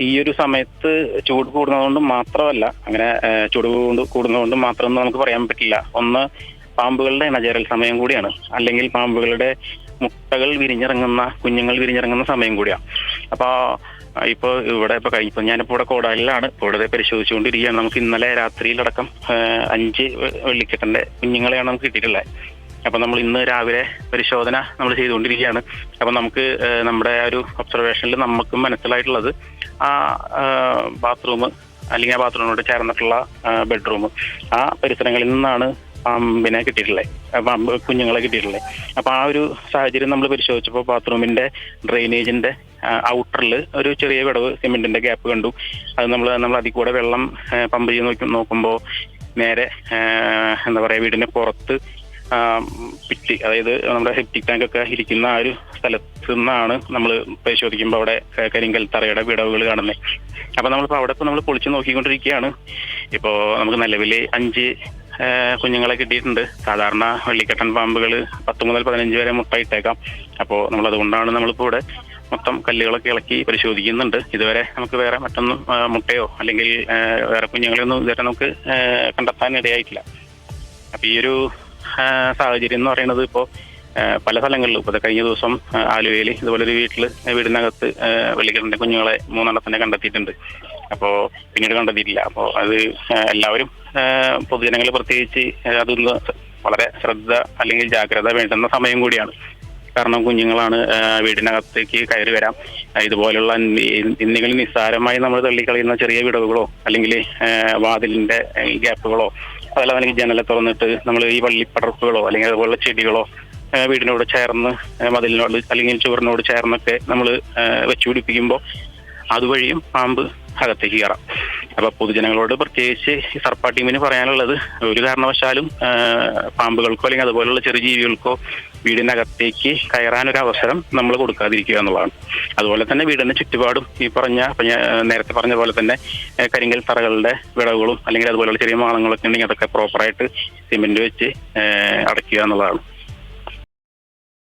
ഈ ഒരു സമയത്ത് ചൂട് കൂടുന്നതുകൊണ്ട് മാത്രമല്ല, അങ്ങനെ ചൂട് കൂടുന്നതുകൊണ്ട് മാത്രമൊന്നും നമുക്ക് പറയാൻ പറ്റില്ല. ഒന്ന്, പാമ്പുകളുടെ ഇണചേരൽ സമയം കൂടിയാണ്, അല്ലെങ്കിൽ പാമ്പുകളുടെ മുട്ടകൾ വിരിഞ്ഞിറങ്ങുന്ന, കുഞ്ഞുങ്ങൾ വിരിഞ്ഞിറങ്ങുന്ന സമയം കൂടിയാണ്. അപ്പൊ ഇപ്പൊ ഞാനിപ്പോ ഇവിടെ കോടാലിലാണ്. ഇവിടെ പരിശോധിച്ചുകൊണ്ടിരിക്കുകയാണ്. നമുക്ക് ഇന്നലെ രാത്രിയിലടക്കം 5 വെള്ളിക്കെട്ടന്റെ കുഞ്ഞുങ്ങളെയാണ് നമുക്ക് കിട്ടിയിട്ടുള്ളത്. അപ്പൊ നമ്മൾ ഇന്ന് രാവിലെ പരിശോധന നമ്മൾ ചെയ്തുകൊണ്ടിരിക്കുകയാണ്. അപ്പൊ നമുക്ക് നമ്മുടെ ഒരു ഒബ്സർവേഷനിൽ നമുക്ക് മനസ്സിലായിട്ടുള്ളത്, ആ ബാത്റൂം അല്ലെങ്കിൽ ആ ബാത്റൂമിനോട് ചേർന്നിട്ടുള്ള ബെഡ്റൂം, ആ പരിസരങ്ങളിൽ നിന്നാണ് പാമ്പിനെ കിട്ടിയിട്ടുള്ളത്, പാമ്പ് കുഞ്ഞുങ്ങളെ കിട്ടിയിട്ടുള്ളത്. അപ്പൊ ആ ഒരു സാഹചര്യം നമ്മൾ പരിശോധിച്ചപ്പോൾ ബാത്റൂമിന്റെ ഡ്രെയിനേജിന്റെ ഔട്ടറിൽ ഒരു ചെറിയ വിടവ്, സിമെന്റിന്റെ ഗ്യാപ്പ് കണ്ടു. അത് നമ്മൾ അതിൽ കൂടെ വെള്ളം പമ്പ് ചെയ്ത് നോക്കുമ്പോൾ നേരെ എന്താ പറയാ, വീടിന്റെ പുറത്ത് പിറ്റ്, അതായത് നമ്മുടെ സെപ്റ്റിക് ടാങ്ക് ഒക്കെ ഇരിക്കുന്ന ആ ഒരു സ്ഥലത്ത് നിന്നാണ് നമ്മൾ പരിശോധിക്കുമ്പോൾ അവിടെ കരിങ്കൽ തറയുടെ വിടവുകൾ കാണുന്നത്. അപ്പൊ നമ്മളിപ്പോൾ അവിടെ നമ്മൾ പൊളിച്ച് നോക്കിക്കൊണ്ടിരിക്കുകയാണ്. ഇപ്പോ നമുക്ക് നിലവിൽ 5 കുഞ്ഞുങ്ങളെ കിട്ടിയിട്ടുണ്ട്. സാധാരണ വെള്ളിക്കെട്ടൻ പാമ്പുകൾ 10 മുതൽ 15 വരെ മുട്ട ഇട്ടേക്കാം. അപ്പോൾ നമ്മൾ അതുകൊണ്ടാണ് നമ്മളിപ്പോൾ ഇവിടെ മൊത്തം കല്ലുകളൊക്കെ ഇളക്കി പരിശോധിക്കുന്നുണ്ട്. ഇതുവരെ നമുക്ക് വേറെ മറ്റൊന്നും മുട്ടയോ അല്ലെങ്കിൽ വേറെ കുഞ്ഞുങ്ങളെയൊന്നും ഇതുവരെ നമുക്ക് കണ്ടെത്താൻ ഇടയായിട്ടില്ല. അപ്പൊ ഈ ഒരു സാഹചര്യം എന്ന് പറയുന്നത് ഇപ്പോൾ പല സ്ഥലങ്ങളിലും, ഇപ്പോൾ കഴിഞ്ഞ ദിവസം ആലുവയിൽ ഇതുപോലൊരു വീടിനകത്ത് വെള്ളിക്കെട്ടന്റെ കുഞ്ഞുങ്ങളെ 3 എണ്ണത്തിനെ കണ്ടെത്തിയിട്ടുണ്ട്. അപ്പോൾ പിന്നീട് കണ്ടെത്തിയിട്ടില്ല. അപ്പോൾ അത് എല്ലാവരും, പൊതുജനങ്ങൾ പ്രത്യേകിച്ച്, അതൊന്ന് വളരെ ശ്രദ്ധ അല്ലെങ്കിൽ ജാഗ്രത വേണ്ടുന്ന സമയം കൂടിയാണ്. കാരണം കുഞ്ഞുങ്ങളാണ്, വീടിനകത്തേക്ക് കയറി വരാം. ഇതുപോലുള്ള എന്തെങ്കിലും നിസ്സാരമായി നമ്മൾ തള്ളിക്കളയുന്ന ചെറിയ വിടവുകളോ അല്ലെങ്കിൽ വാതിലിന്റെ ഗ്യാപ്പുകളോ, അതല്ല അല്ലെങ്കിൽ ജനലെ തുറന്നിട്ട് നമ്മൾ ഈ വള്ളിപ്പടർപ്പുകളോ അല്ലെങ്കിൽ അതുപോലുള്ള ചെടികളോ വീടിനോട് ചേർന്ന്, മതിലിനോട് അല്ലെങ്കിൽ ചുവറിനോട് ചേർന്നൊക്കെ നമ്മൾ വെച്ചുപിടിപ്പിക്കുമ്പോൾ അതുവഴിയും പാമ്പ് അകത്തേക്ക് കയറാം. അപ്പൊ പൊതുജനങ്ങളോട് പ്രത്യേകിച്ച് ഈ സർപ്പ ടീമിന് പറയാനുള്ളത്, ഒരു കാരണവശാലും പാമ്പുകൾക്കോ അല്ലെങ്കിൽ അതുപോലുള്ള ചെറിയ ജീവികൾക്കോ വീടിനകത്തേക്ക് കയറാനൊരു അവസരം നമ്മൾ കൊടുക്കാതിരിക്കുക എന്നുള്ളതാണ്. അതുപോലെ തന്നെ വീടിന്റെ ചുറ്റുപാടും ഈ നേരത്തെ പറഞ്ഞ പോലെ തന്നെ കരിങ്കൽ തറകളുടെ വിടവുകളും അല്ലെങ്കിൽ അതുപോലുള്ള ചെറിയ മാളങ്ങളൊക്കെ ഉണ്ടെങ്കിൽ അതൊക്കെ പ്രോപ്പറായിട്ട് സിമെന്റ് വെച്ച് അടയ്ക്കുക എന്നുള്ളതാണ്.